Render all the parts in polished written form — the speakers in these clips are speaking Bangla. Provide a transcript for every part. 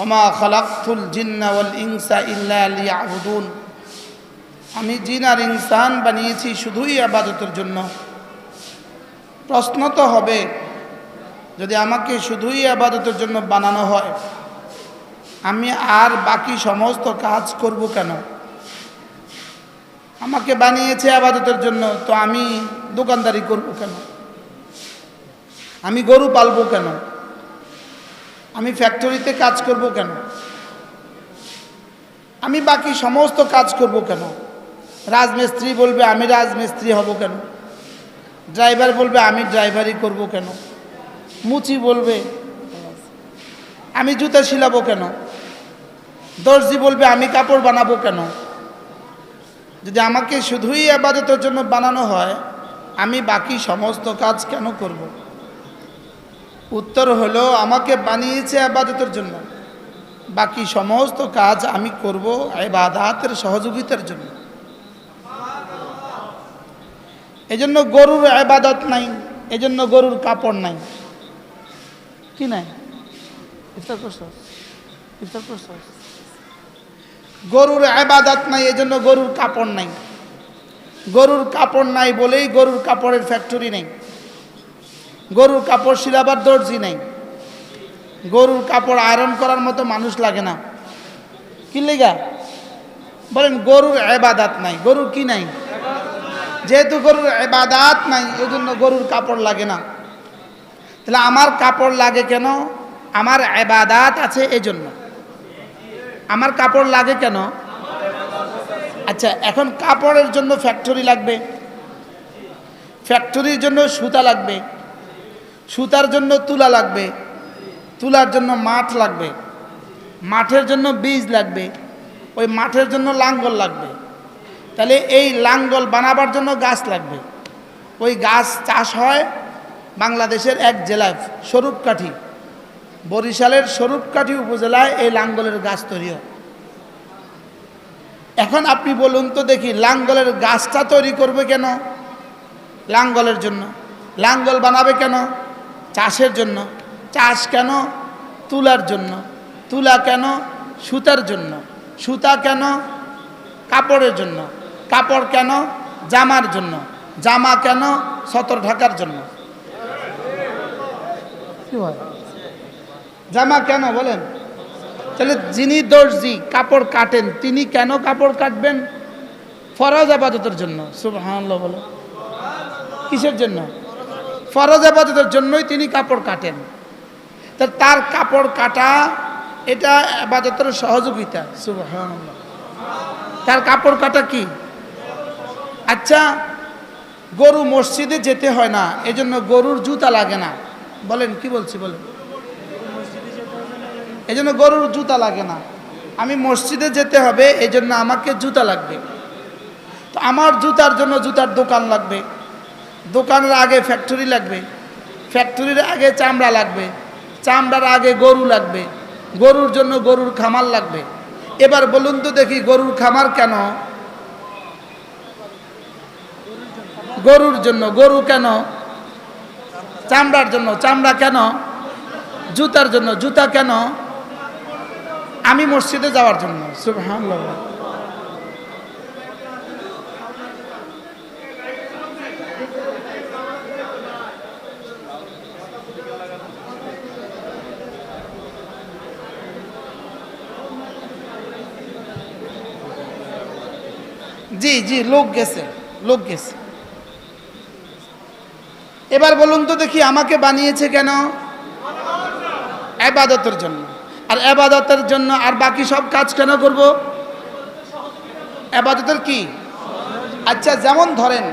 ওমা খালাকতুল জিন্না ওয়াল ইনসা ইল্লা লিয়াবুদুন, আমি জিন আর ইনসান বানিয়েছি শুধুই ইবাদতের জন্য। প্রশ্ন তো হবে, যদি আমাকে শুধুই ইবাদতের জন্য বানানো হয়, আমি আর বাকি সমস্ত কাজ করব কেন? আমাকে বানিয়েছে ইবাদতের জন্য, তো আমি দোকানদারি করব কেন? আমি গরু পালবো কেন? আমি ফ্যাক্টরিতে কাজ করব কেন? আমি বাকি সমস্ত কাজ করব কেন? রাজমিস্ত্রি বলবে আমি রাজমিস্ত্রি হব কেন? ড্রাইভার বলবে আমি ড্রাইভারি করব কেন? মুচি বলবে আমি জুতা শিলাবো কেন? দর্জি বলবে আমি কাপড় বানাবো কেন? যদি আমাকে শুধুই ইবাদতের জন্য বানানো হয়, আমি বাকি সমস্ত কাজ কেন করব? উত্তর হলো, আমাকে বানিয়েছে ইবাদতের জন্য, বাকি সমস্ত কাজ আমি করব ইবাদতের সহযোগিতার জন্য। এজন্য গরুর ইবাদত নাই, এজন্য গরুর কাপড় নাই। কি নাই? ইফতার করছো? ইফতার করছো? গরুর ইবাদত নাই, এজন্য গরুর কাপড় নাই। গরুর কাপড় নাই বলেই গরুর কাপড়ের ফ্যাক্টরি নেই। গরুর কাপড় সিলাবার দর্জি নেই। গরুর কাপড় আয়রন করার মতো মানুষ লাগে না। কি লেগা বলেন? গরুর ইবাদত নাই। গরুর কি নাই? যেহেতু গরুর ইবাদত নাই, এজন্য গরুর কাপড় লাগে না। তাহলে আমার কাপড় লাগে কেন? আমার ইবাদত আছে এজন্য। আমার কাপড় লাগে কেন? আচ্ছা, এখন কাপড়ের জন্য ফ্যাক্টরি লাগবে, ফ্যাক্টরির জন্য সুতা লাগবে, সুতার জন্য তুলা লাগবে, তুলার জন্য মাঠ লাগবে, মাঠের জন্য বীজ লাগবে, ওই মাঠের জন্য লাঙ্গল লাগবে। তাহলে এই লাঙ্গল বানাবার জন্য গাছ লাগবে। ওই গাছ চাষ হয় বাংলাদেশের এক জেলায়, স্বরূপকাঠি, বরিশালের স্বরূপকাঠি উপজেলায় এই লাঙ্গলের গাছ তৈরি হয়। এখন আপনি বলুন তো দেখি, লাঙ্গলের গাছটা তৈরি করবে কেন? লাঙ্গলের জন্য। লাঙ্গল বানাবে কেন? চাষের জন্য। চাষ কেন? তুলার জন্য। তুলা কেন? সুতার জন্য। সুতা কেন? কাপড়ের জন্য। কাপড় কেন? জামার জন্য। জামা কেন? সতর ঢাকার জন্য। কি হয়? জামা কেন বলেন? তাহলে যিনি দর্জি কাপড় কাটেন, তিনি কেন কাপড় কাটবেন? ফরজ ইবাদতের জন্য। সুবহানাল্লাহ বলো। কিসের জন্য? ফরজ ইবাদতের জন্যই তিনি কাপড় কাটেন। তার কাপড় কাটা এটা ইবাদতের সহযোগিতা। সুবহানাল্লাহ। তার কাপড় কাটা কি? আচ্ছা, গরু মসজিদে যেতে হয় না, এজন্য গরুর জুতা লাগে না। বলেন কি বলছি বলেন? এজন্য গরুর জুতা লাগে না। আমি মসজিদে যেতে হবে, এজন্য আমাকে জুতা লাগবে। তো আমার জুতার জন্য জুতার দোকান লাগবে, দোকানের আগে ফ্যাক্টরি লাগবে, ফ্যাক্টরির আগে চামড়া লাগবে, চামড়ার আগে গরু লাগবে, গরুর জন্য গরুর খামার লাগবে। এবার বলুন তো দেখি, গরুর খামার কেন? গরুর জন্য। গরু কেন? চামড়ার জন্য। চামড়া কেন? জুতার জন্য। জুতা কেন? আমি মসজিদে যাওয়ার জন্য। সুবহানাল্লাহ। জি জি, লোক গেছে, লোক গেছে। এবার বলুন তো দেখি, আমাকে বানিয়েছে কেন? ইবাদতের জন্য। আর ইবাদতের জন্য আর বাকি সব কাজ কেন করব? ইবাদতের কি? আচ্ছা, যেমন ধরেন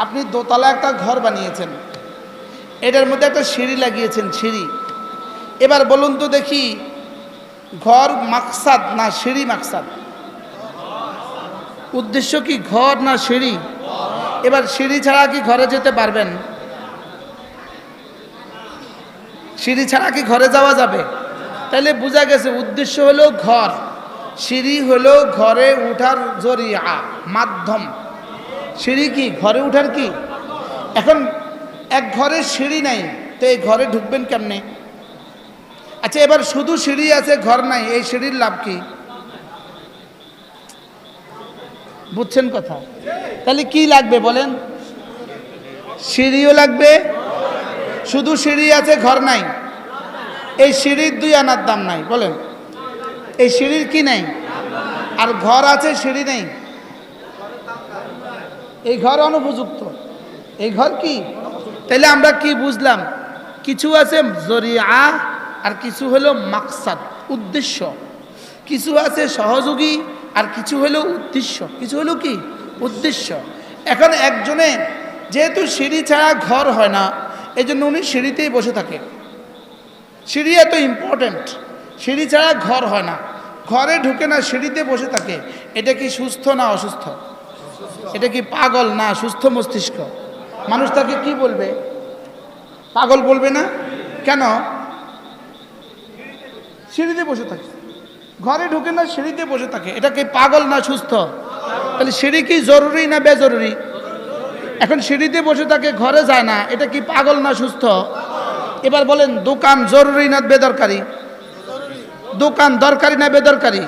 আপনি দোতলা একটা ঘর বানিয়েছেন, এটার মধ্যে একটা সিঁড়ি লাগিয়েছেন, সিঁড়ি। এবার বলুন তো দেখি, ঘর মাকসাদ না সিঁড়ি মাকসাদ? উদ্দেশ্য কি ঘর না সিঁড়ি? এবার সিঁড়ি ছাড়া কি ঘরে যেতে পারবেন? সিঁড়ি ছাড়া কি ঘরে যাওয়া যাবে? তাহলে বোঝা গেছে উদ্দেশ্য হলো ঘর, সিঁড়ি হলো ঘরে উঠার জরিয়া, মাধ্যম। সিঁড়ি কি? ঘরে উঠার কি? এখন এক ঘরে সিঁড়ি নাই, তো এই ঘরে ঢুকবেন কেমনে? আচ্ছা, এবার শুধু সিঁড়ি আছে, ঘর নাই, এই সিঁড়ির লাভ কি? বুঝছেন কথা? তাহলে কি লাগবে বলেন? সিঁড়িও লাগবে, শুধু সিঁড়ি আছে ঘর নাই, এই সিঁড়ির 2 আনার দাম নাই। বলেন, এই সিঁড়ির কি নাই? আর ঘর আছে, সিঁড়ি নেই, এই ঘর অনুপযুক্ত, এই ঘর কি? তাহলে আমরা কি বুঝলাম? কিছু আছে জরিয়া আর কিছু হলো মাকসাদ, উদ্দেশ্য। কিছু আছে সহযোগী আর কিছু হলো উদ্দেশ্য। কিছু হলো কি? উদ্দেশ্য। এখন একজনে যেহেতু সিঁড়ি ছাড়া ঘর হয় না, এই জন্য উনি সিঁড়িতেই বসে থাকে। সিঁড়ি এত ইম্পর্ট্যান্ট, সিঁড়ি ছাড়া ঘর হয় না, ঘরে ঢুকে না, সিঁড়িতে বসে থাকে। এটা কি সুস্থ না অসুস্থ? এটা কি পাগল না সুস্থ মস্তিষ্ক? মানুষ তাকে কি বলবে? পাগল বলবে না? কেন? সিঁড়িতে বসে থাকে, ঘরে ঢুকে না, সিঁড়িতে বসে থাকে। এটা কি পাগল না সুস্থ? তাহলে সিঁড়ি কি জরুরি না বেজরুরি? এখন সিঁড়িতে বসে থাকে, ঘরে যায় না, এটা কি পাগল না সুস্থ? এবার বলেন, দোকান জরুরি না বেদরকারি? দোকান দরকারি না বেদরকারি?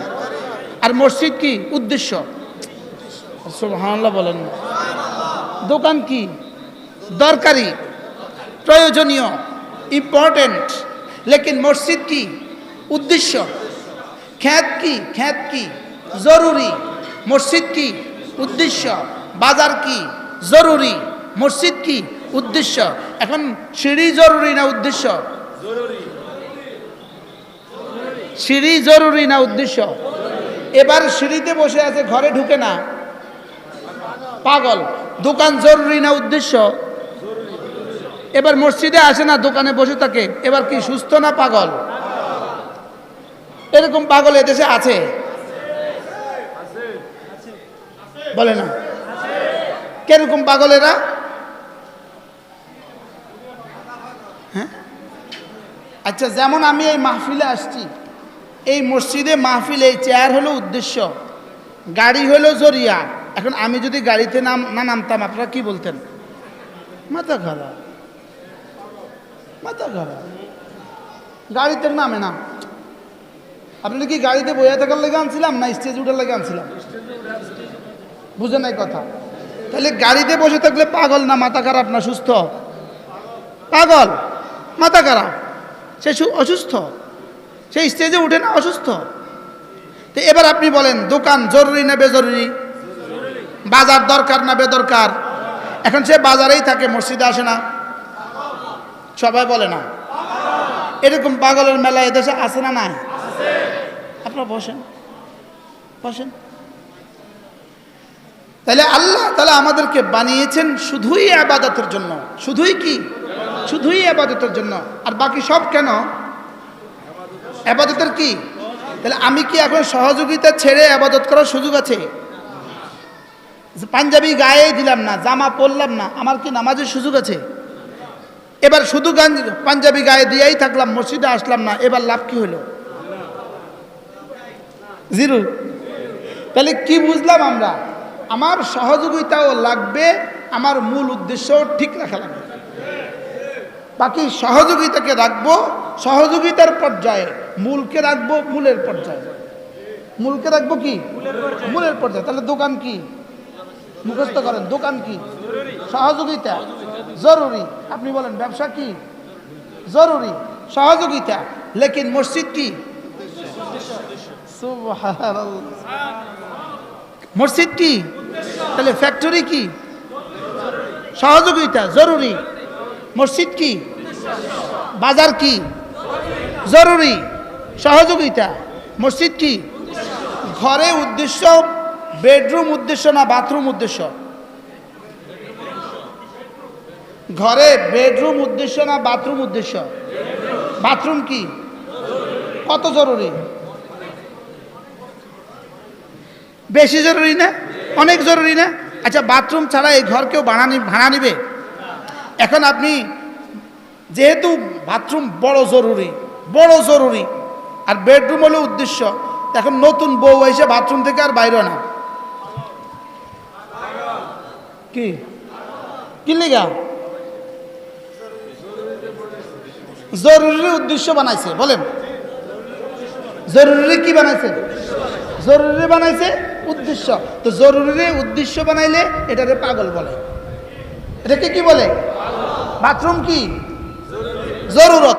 আর মসজিদ কি? উদ্দেশ্য। সুবহানাল্লাহ বলেন না। দোকান কি? দরকারি, প্রয়োজনীয়, ইম্পর্টেন্ট। লেকিন মসজিদ কি? উদ্দেশ্য। খ্যাত কি? খ্যাত কি? জরুরি। মসজিদ কি? উদ্দেশ্য। বাজার কি? জরুরি। মসজিদ কি? উদ্দেশ্য। এখন সিঁড়ি জরুরি না উদ্দেশ্য? সিঁড়ি জরুরি না উদ্দেশ্য? এবার সিঁড়িতে বসে আছে, ঘরে ঢুকে না, পাগল। দোকান জরুরি না উদ্দেশ্য? এবার মসজিদে আসে না, দোকানে বসে থাকে, এবার কি সুস্থ না পাগল? এরকম পাগল এদেশে আছে? বলে না? কিরকম পাগল এরা? হ্যাঁ, আচ্ছা, যেমন আমি এই মাহফিলে আসছি, এই মসজিদে মাহফিল, এই চেয়ার হলো উদ্দেশ্য, গাড়ি হলো জরিয়া। এখন আমি যদি গাড়িতে না নামতাম, আপনারা কি বলতেন? মাথা খারাপ, মাথা খারাপ, গাড়িতে নামে না। আপনি কি গাড়িতে বইয়া থাকার লেগে আনছিলাম না স্টেজ উঠার লেগে আনছিলাম? বুঝে নাই কথা? তাহলে গাড়িতে বসে থাকলে পাগল না মাথা খারাপ না সুস্থ? পাগল, মাথা খারাপ, সে অসুস্থ, সে স্টেজে উঠে না, অসুস্থ। তো এবার আপনি বলেন, দোকান জরুরি না বেজরুরি? বাজার দরকার না বেদরকার? এখন সে বাজারেই থাকে, মসজিদে আসে না, সবাই বলে না? এরকম পাগলের মেলা এদেশে আছে না নাই? আপনারা বসেন, বসেন। তাহলে আল্লাহ তাআলা আমাদেরকে বানিয়েছেন শুধুই ইবাদতের জন্য। শুধুই কি? শুধুই ইবাদতের জন্য। আর বাকি সব কেন? ইবাদতের কি? তাহলে আমি কি এখন সহযোগিতা ছেড়ে ইবাদত করার সুযোগ আছে? পাঞ্জাবি গায়ে দিলাম না, জামা পরলাম না, আমার কি নামাজের সুযোগ আছে? এবার শুধু পাঞ্জাবি গায়ে দিয়েই থাকলাম, মসজিদে আসলাম না, এবার লাভ কি হলো? জিরো। তাহলে কি বুঝলাম আমরা? আমার সহযোগিতাও লাগবে, আমার মূল উদ্দেশ্যও ঠিক রাখা লাগবে। বাকি সহযোগিতাকে রাখবো সহযোগিতার পর্যায়ে, মূলকে রাখবো মূলের পর্যায়ে। মূলকে রাখবো কি? মূলের পর্যায়ে। তাহলে দোকান কি? মুখস্থ করেন, দোকান কি? সহযোগিতা জরুরি। আপনি বলেন, ব্যবসা কি? জরুরি, সহযোগিতা। লেকিন মসজিদ কি? সুবহানাল্লাহ, মসজিদ কি? তাহলে ফ্যাক্টরি কি? সহযোগিতা জরুরি। মসজিদ কি? বাজার কি? জরুরি, সহযোগিতা। মসজিদ কি? ঘরে উদ্দেশ্য বেডরুম উদ্দেশ্য না বাথরুম উদ্দেশ্য? ঘরে বেডরুম উদ্দেশ্য না বাথরুম উদ্দেশ্য? বাথরুম কি? কত জরুরি? বেশি জরুরি না? অনেক জরুরি না? আচ্ছা, বাথরুম ছাড়া এই ঘর কেউ ভাড়া নিবে? এখন আপনি যেহেতু বাথরুম বড় জরুরি, বড় জরুরি, আর বেডরুম হলো উদ্দেশ্য, এখন নতুন বউ এসে বাথরুম থেকে আর বাইরে না, কি কি লিগা? জরুরি উদ্দেশ্য বানাইছে, বলেন। জরুরি কি বানাইছে? জরুরি বানাইছে উদ্দেশ্য। তো জরুরি উদ্দেশ্য বানাইলে এটারে পাগল বলে। এটাকে কি বলে? বাথরুম কি জরুরত।